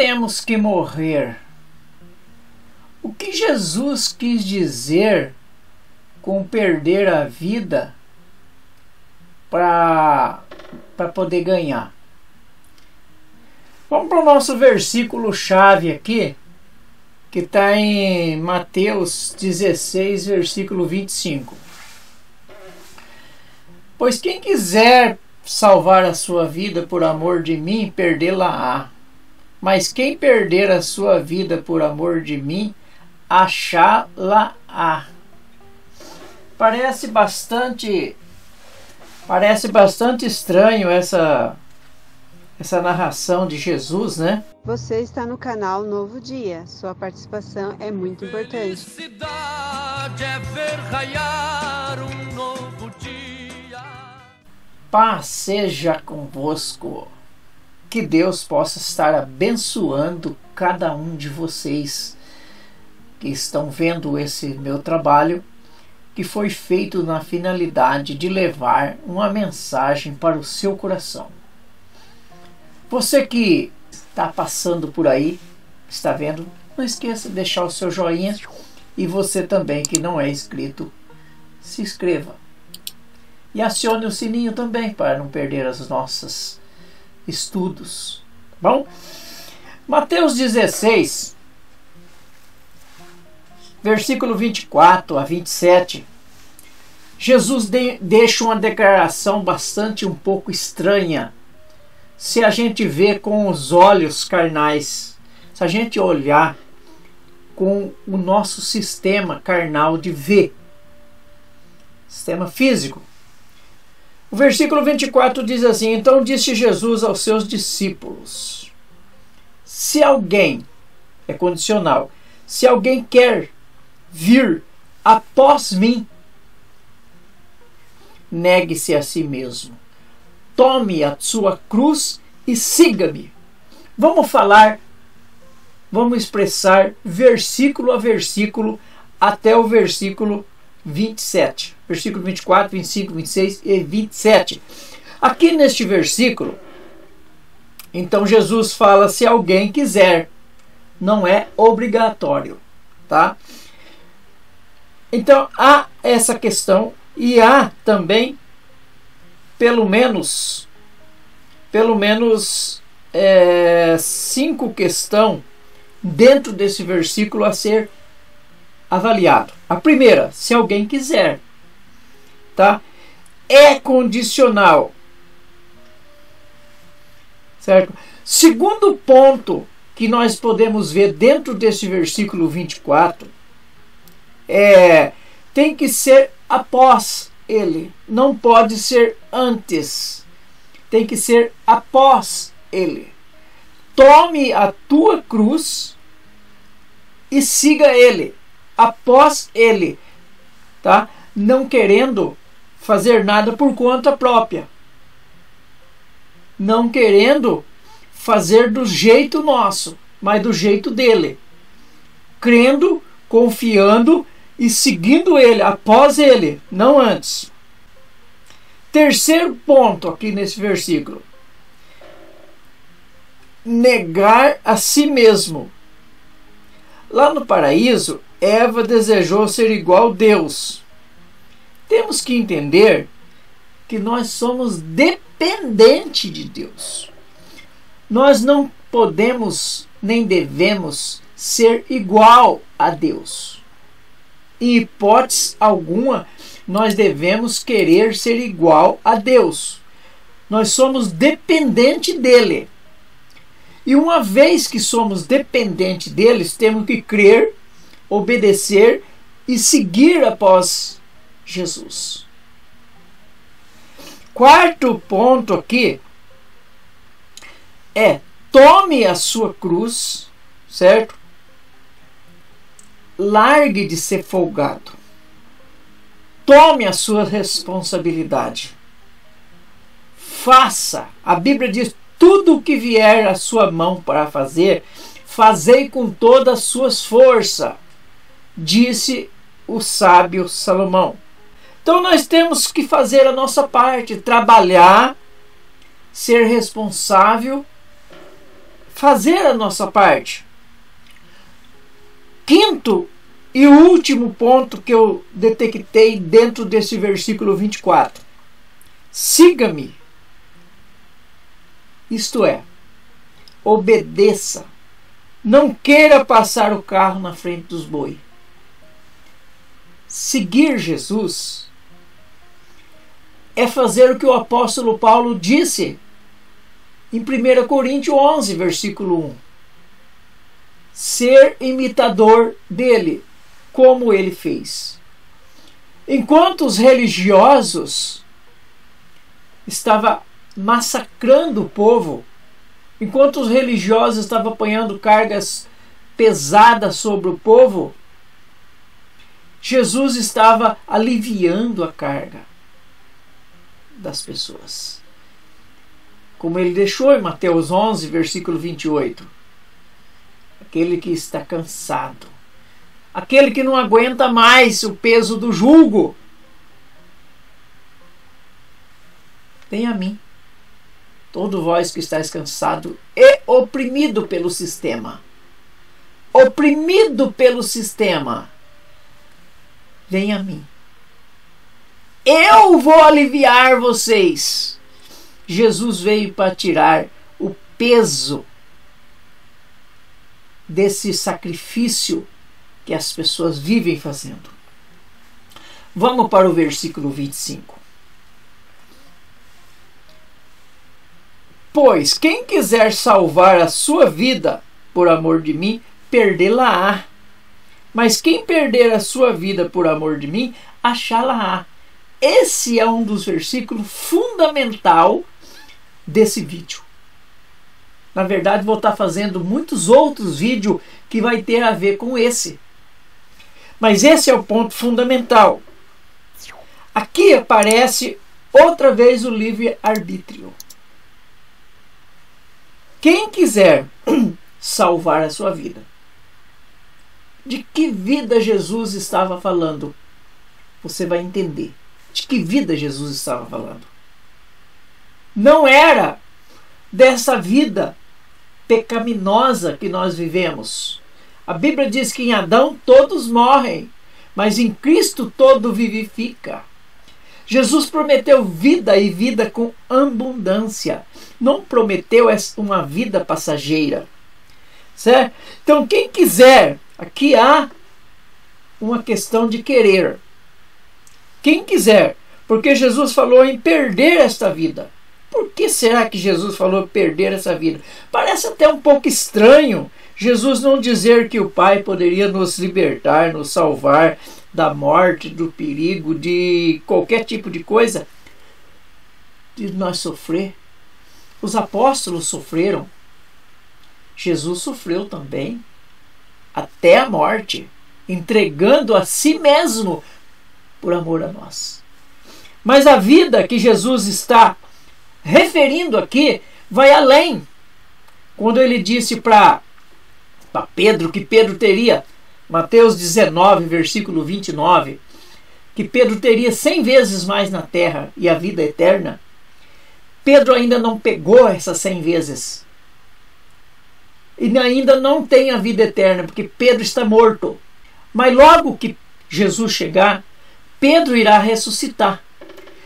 temos que morrer? O que Jesus quis dizer com perder a vida para poder ganhar? Vamos para o nosso versículo-chave aqui, que está em Mateus 16, versículo 25. Pois quem quiser salvar a sua vida por amor de mim, perdê-la-á. Mas quem perder a sua vida por amor de mim, achá-la-á. Parece bastante estranho essa narração de Jesus, né? Você está no canal Novo Dia. Sua participação é muito importante. Felicidade é ver raiar um novo dia. Paz seja convosco. Que Deus possa estar abençoando cada um de vocês que estão vendo esse meu trabalho, que foi feito na finalidade de levar uma mensagem para o seu coração. Você que está passando por aí, está vendo, não esqueça de deixar o seu joinha, e você também que não é inscrito, se inscreva. E acione o sininho também para não perder os nossos estudos. Bom, Mateus 16, versículo 24 a 27. Jesus deixa uma declaração bastante um pouco estranha. Se a gente vê com os olhos carnais, se a gente olhar com o nosso sistema carnal de ver, sistema físico. O versículo 24 diz assim: então disse Jesus aos seus discípulos: se alguém, é condicional, se alguém quer vir após mim, negue-se a si mesmo, tome a sua cruz e siga-me. Vamos expressar versículo a versículo até o versículo 27. Versículo 24, 25, 26 e 27. Aqui neste versículo, então Jesus fala se alguém quiser, não é obrigatório, tá? Então há essa questão e há também pelo menos 5 questões dentro desse versículo a ser avaliado. A primeira, se alguém quiser, tá? É condicional, certo? Segundo ponto que nós podemos ver dentro desse versículo 24 tem que ser após ele, não pode ser antes, tem que ser após ele. Tome a tua cruz e siga ele, após ele, tá? Não querendo fazer nada por conta própria, não querendo fazer do jeito nosso, mas do jeito dele, crendo, confiando e seguindo ele, após ele, não antes. Terceiro ponto aqui nesse versículo: negar a si mesmo. Lá no paraíso, Eva desejou ser igual a Deus. Temos que entender que nós somos dependentes de Deus. Nós não podemos nem devemos ser igual a Deus. Em hipótese alguma, nós devemos querer ser igual a Deus. Nós somos dependentes dele. E uma vez que somos dependentes deles, temos que crer, obedecer e seguir após Jesus. Quarto ponto aqui é: tome a sua cruz, certo? Largue de ser folgado. Tome a sua responsabilidade. Faça. A Bíblia diz: tudo o que vier à sua mão para fazer, fazei com todas as suas forças, disse o sábio Salomão. Então nós temos que fazer a nossa parte, trabalhar, ser responsável, fazer a nossa parte. Quinto e último ponto que eu detectei dentro desse versículo 24. Siga-me. Isto é, obedeça. Não queira passar o carro na frente dos bois. Seguir Jesus é fazer o que o apóstolo Paulo disse em 1 Coríntios 11, versículo 1. Ser imitador dele, como ele fez. Enquanto os religiosos estavam massacrando o povo, enquanto os religiosos estavam apanhando cargas pesadas sobre o povo, Jesus estava aliviando a carga das pessoas. Como ele deixou em Mateus 11, versículo 28. Aquele que está cansado, aquele que não aguenta mais o peso do jugo, vem a mim, todo vós que estáis cansado e oprimido pelo sistema. Oprimido pelo sistema. Vem a mim. Eu vou aliviar vocês. Jesus veio para tirar o peso desse sacrifício que as pessoas vivem fazendo. Vamos para o versículo 25. Pois quem quiser salvar a sua vida por amor de mim, perdê-la-á. Mas quem perder a sua vida por amor de mim, achá-la-á. Esse é um dos versículos fundamental desse vídeo. Na verdade, vou estar fazendo muitos outros vídeos que vai ter a ver com esse. Mas esse é o ponto fundamental. Aqui aparece outra vez o livre-arbítrio. Quem quiser salvar a sua vida. De que vida Jesus estava falando? Você vai entender. De que vida Jesus estava falando? Não era dessa vida pecaminosa que nós vivemos. A Bíblia diz que em Adão todos morrem, mas em Cristo todo vivifica. Jesus prometeu vida e vida com abundância. Não prometeu uma vida passageira. Certo? Então quem quiser, aqui há uma questão de querer. Quem quiser, porque Jesus falou em perder esta vida. Por que será que Jesus falou perder essa vida? Parece até um pouco estranho Jesus não dizer que o Pai poderia nos libertar, nos salvar da morte, do perigo, de qualquer tipo de coisa, de nós sofrer. Os apóstolos sofreram. Jesus sofreu também, até a morte, entregando a si mesmo por amor a nós. Mas a vida que Jesus está referindo aqui vai além. Quando ele disse para Pedro que Pedro teria, Mateus 19, versículo 29, que Pedro teria 100 vezes mais na terra e a vida eterna, Pedro ainda não pegou essas 100 vezes. E ainda não tem a vida eterna, porque Pedro está morto. Mas logo que Jesus chegar, Pedro irá ressuscitar.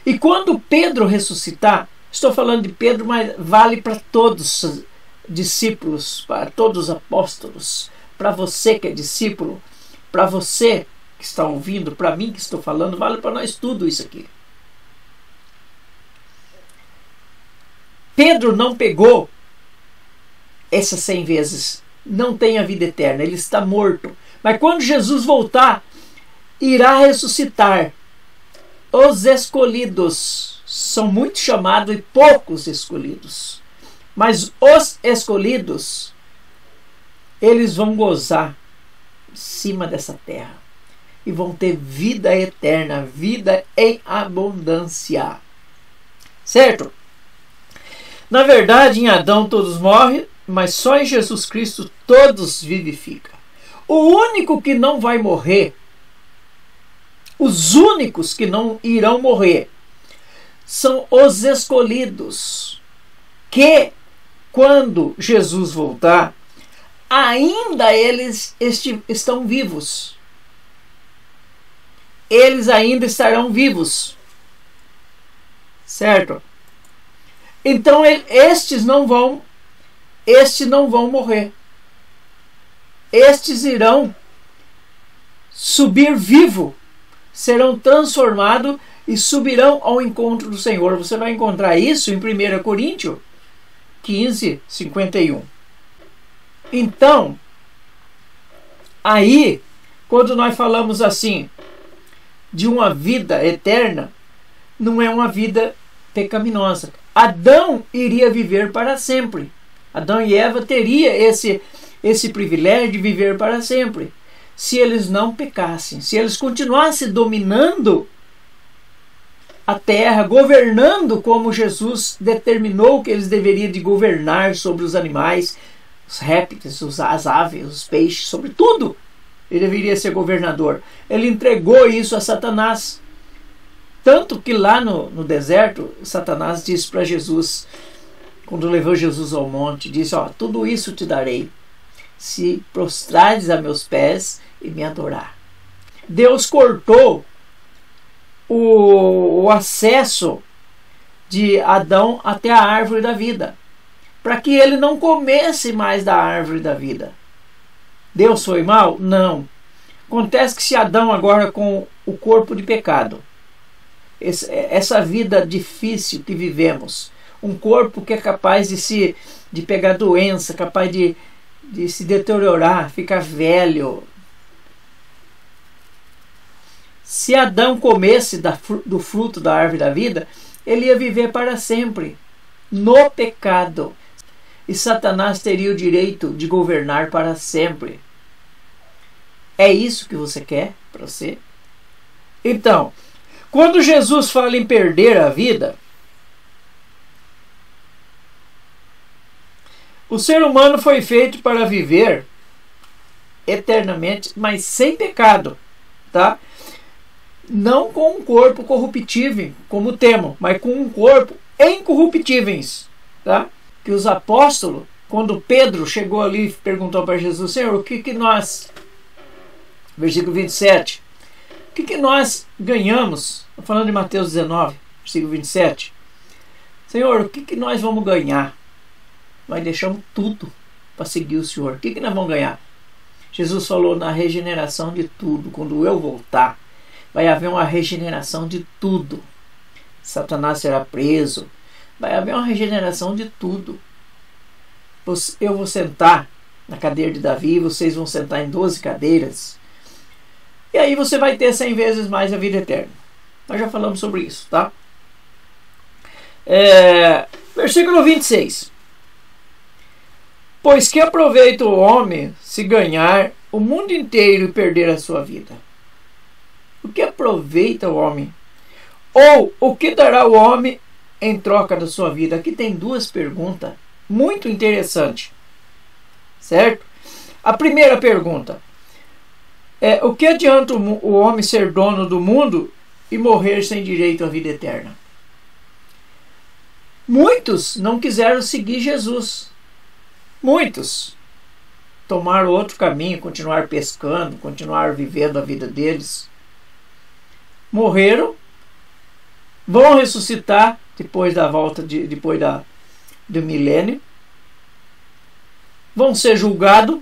E quando Pedro ressuscitar, estou falando de Pedro, mas vale para todos os discípulos, para todos os apóstolos, para você que é discípulo, para você que está ouvindo, para mim que estou falando, vale para nós tudo isso aqui. Pedro não pegou essas 100 vezes, não tem a vida eterna, ele está morto. Mas quando Jesus voltar, irá ressuscitar. Os escolhidos são muito chamados e poucos escolhidos. Mas os escolhidos, eles vão gozar em cima dessa terra. E vão ter vida eterna, vida em abundância. Certo? Na verdade, em Adão todos morrem, mas só em Jesus Cristo todos vivificam. O único que não vai morrer, os únicos que não irão morrer, são os escolhidos, que quando Jesus voltar, ainda eles estão vivos. Eles ainda estarão vivos. Certo? Então estes não vão morrer. Estes irão subir vivo, serão transformados e subirão ao encontro do Senhor. Você vai encontrar isso em 1 Coríntios 15, 51. Então, aí, quando nós falamos assim, de uma vida eterna, não é uma vida pecaminosa. Adão iria viver para sempre. Adão e Eva teriam esse privilégio de viver para sempre, se eles não pecassem, se eles continuassem dominando a terra, governando como Jesus determinou que eles deveriam de governar sobre os animais, os répteis, as aves, os peixes, sobre tudo. Ele deveria ser governador. Ele entregou isso a Satanás. Tanto que lá no deserto, Satanás disse para Jesus, quando levou Jesus ao monte, disse, tudo isso te darei, se prostrares a meus pés e me adorar. Deus cortou o acesso de Adão até a árvore da vida, para que ele não comesse mais da árvore da vida. Deus foi mal? Não. Acontece que se Adão agora com o corpo de pecado, essa vida difícil que vivemos, um corpo que é capaz de pegar doença, capaz de se deteriorar, ficar velho. Se Adão comesse do fruto da árvore da vida, ele ia viver para sempre no pecado. E Satanás teria o direito de governar para sempre. É isso que você quer para você? Então, quando Jesus fala em perder a vida, o ser humano foi feito para viver eternamente, mas sem pecado, tá? Não com um corpo corruptível, como temos, mas com um corpo incorruptíveis, tá? Que os apóstolos, quando Pedro chegou ali e perguntou para Jesus, Senhor, o que nós, versículo 27, o que nós ganhamos? Estou falando de Mateus 19, versículo 27. Senhor, o que nós vamos ganhar? Nós deixamos tudo para seguir o Senhor. O que nós vamos ganhar? Jesus falou na regeneração de tudo. Quando eu voltar, vai haver uma regeneração de tudo. Satanás será preso. Vai haver uma regeneração de tudo. Eu vou sentar na cadeira de Davi, vocês vão sentar em 12 cadeiras. E aí você vai ter 100 vezes mais a vida eterna. Nós já falamos sobre isso, tá? Versículo 26. Pois que aproveita o homem se ganhar o mundo inteiro e perder a sua vida? O que aproveita o homem? Ou o que dará o homem em troca da sua vida? Aqui tem duas perguntas muito interessantes, certo? A primeira pergunta é: o que adianta o homem ser dono do mundo e morrer sem direito à vida eterna? Muitos não quiseram seguir Jesus. Muitos tomaram outro caminho, continuaram pescando, continuaram vivendo a vida deles. Morreram, vão ressuscitar depois da volta, depois do milênio, vão ser julgados,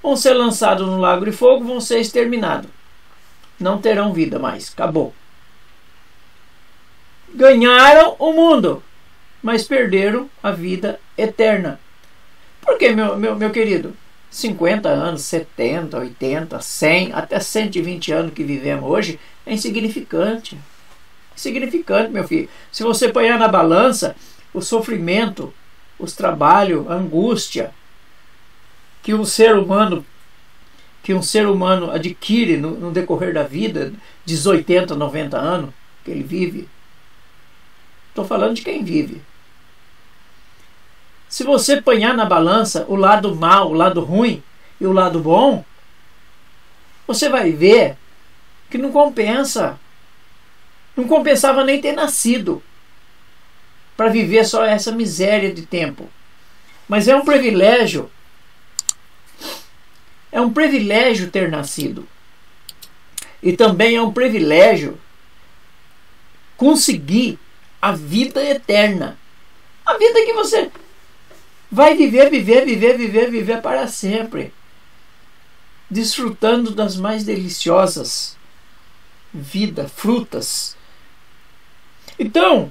vão ser lançados no lago de fogo, vão ser exterminados. Não terão vida mais, acabou. Ganharam o mundo, mas perderam a vida eterna. Por que, meu querido? 50 anos, 70, 80, 100, até 120 anos que vivemos hoje é insignificante. Insignificante, meu filho. Se você põe na balança o sofrimento, os trabalhos, a angústia que um ser humano adquire no decorrer da vida, de 80, 90 anos que ele vive. Estou falando de quem vive. Se você apanhar na balança o lado mal, o lado ruim e o lado bom, você vai ver que não compensa. Não compensava nem ter nascido para viver só essa miséria de tempo. Mas é um privilégio. É um privilégio ter nascido. E também é um privilégio conseguir a vida eterna. A vida que você vai viver para sempre. Desfrutando das mais deliciosas frutas. Então,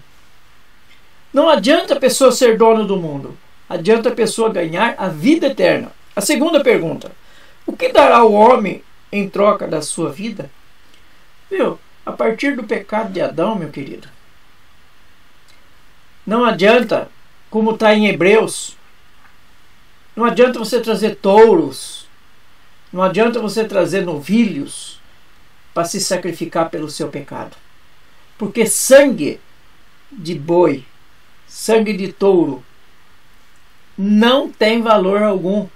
não adianta a pessoa ser dono do mundo. Adianta a pessoa ganhar a vida eterna. A segunda pergunta. O que dará o homem em troca da sua vida? Viu? A partir do pecado de Adão, meu querido. Não adianta, como está em Hebreus, não adianta você trazer touros, não adianta você trazer novilhos para se sacrificar pelo seu pecado. Porque sangue de boi, sangue de touro, não tem valor algum.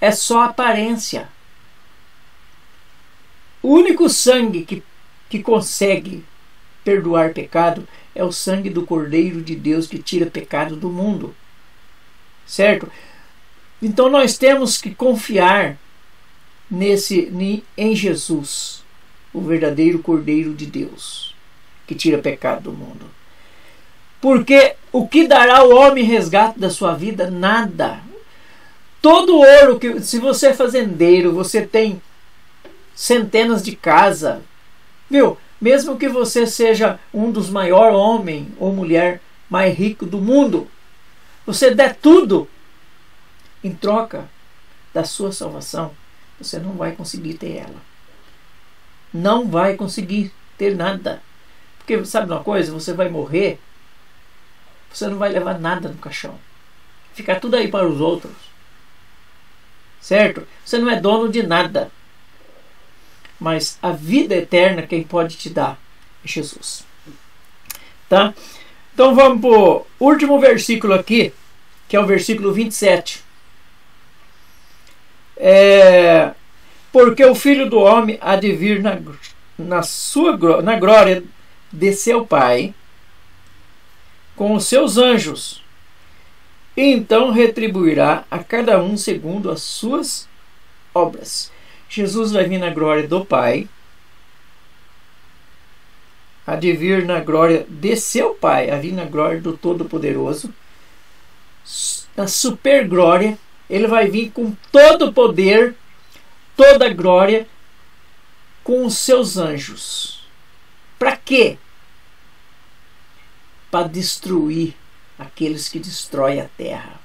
É só aparência. O único sangue que consegue perdoar pecado é o sangue do Cordeiro de Deus que tira pecado do mundo. Certo? Então nós temos que confiar em Jesus, o verdadeiro Cordeiro de Deus, que tira pecado do mundo. Porque o que dará o homem resgate da sua vida? Nada. Todo ouro, se você é fazendeiro, você tem centenas de casas, viu? Mesmo que você seja um dos maiores homens ou mulher mais ricos do mundo, você der tudo em troca da sua salvação, você não vai conseguir ter ela. Não vai conseguir ter nada. Porque sabe uma coisa? Você vai morrer, você não vai levar nada no caixão. Ficar tudo aí para os outros. Certo? Você não é dono de nada. Mas a vida eterna quem pode te dar é Jesus. Tá? Então vamos para o último versículo aqui, que é o versículo 27. Porque o Filho do Homem há de vir na glória de seu Pai com os seus anjos, e então retribuirá a cada um segundo as suas obras. Jesus vai vir na glória do Pai, há de vir na glória de seu Pai, há de vir na glória do Todo-Poderoso, na super glória. Ele vai vir com todo o poder, toda a glória, com os seus anjos. Para quê? Para destruir aqueles que destroem a terra.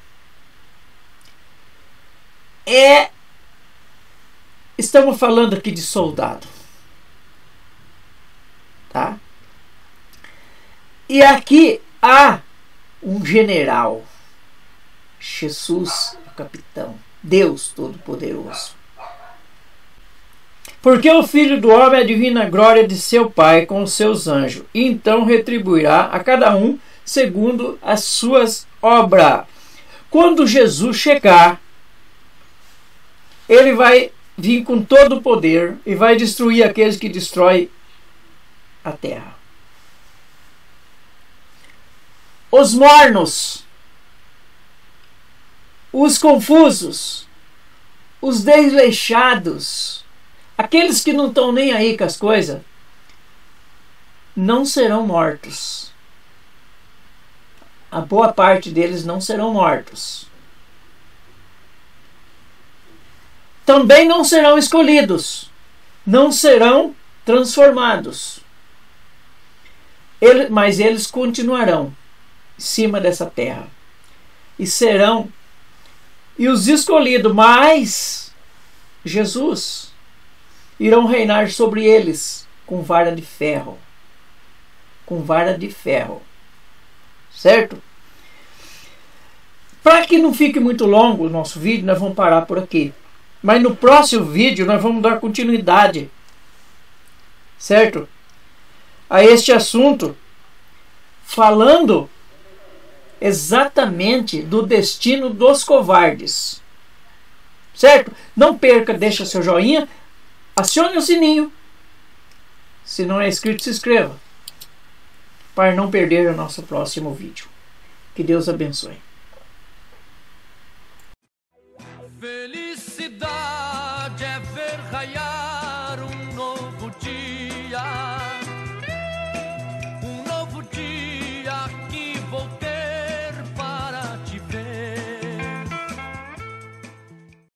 Estamos falando aqui de soldado. Tá? E aqui há um general. Jesus, o capitão. Deus Todo-Poderoso. Porque o Filho do Homem há de vir na glória de seu Pai com os seus anjos, e então retribuirá a cada um segundo as suas obras. Quando Jesus chegar, ele vai vir com todo o poder e vai destruir aqueles que destroem a terra. Os mornos, os confusos, os desleixados, aqueles que não estão nem aí com as coisas, não serão mortos. A boa parte deles não serão mortos. Também não serão escolhidos. Não serão transformados. Mas eles continuarão em cima dessa terra. E serão. E os escolhidos, mais Jesus, irão reinar sobre eles com vara de ferro. Com vara de ferro. Certo? Para que não fique muito longo o nosso vídeo, nós vamos parar por aqui. Mas no próximo vídeo nós vamos dar continuidade, certo? A este assunto, falando exatamente do destino dos covardes. Certo? Não perca, deixa seu joinha, acione o sininho. Se não é inscrito, se inscreva, para não perder o nosso próximo vídeo. Que Deus abençoe. Felicidade é ver raiar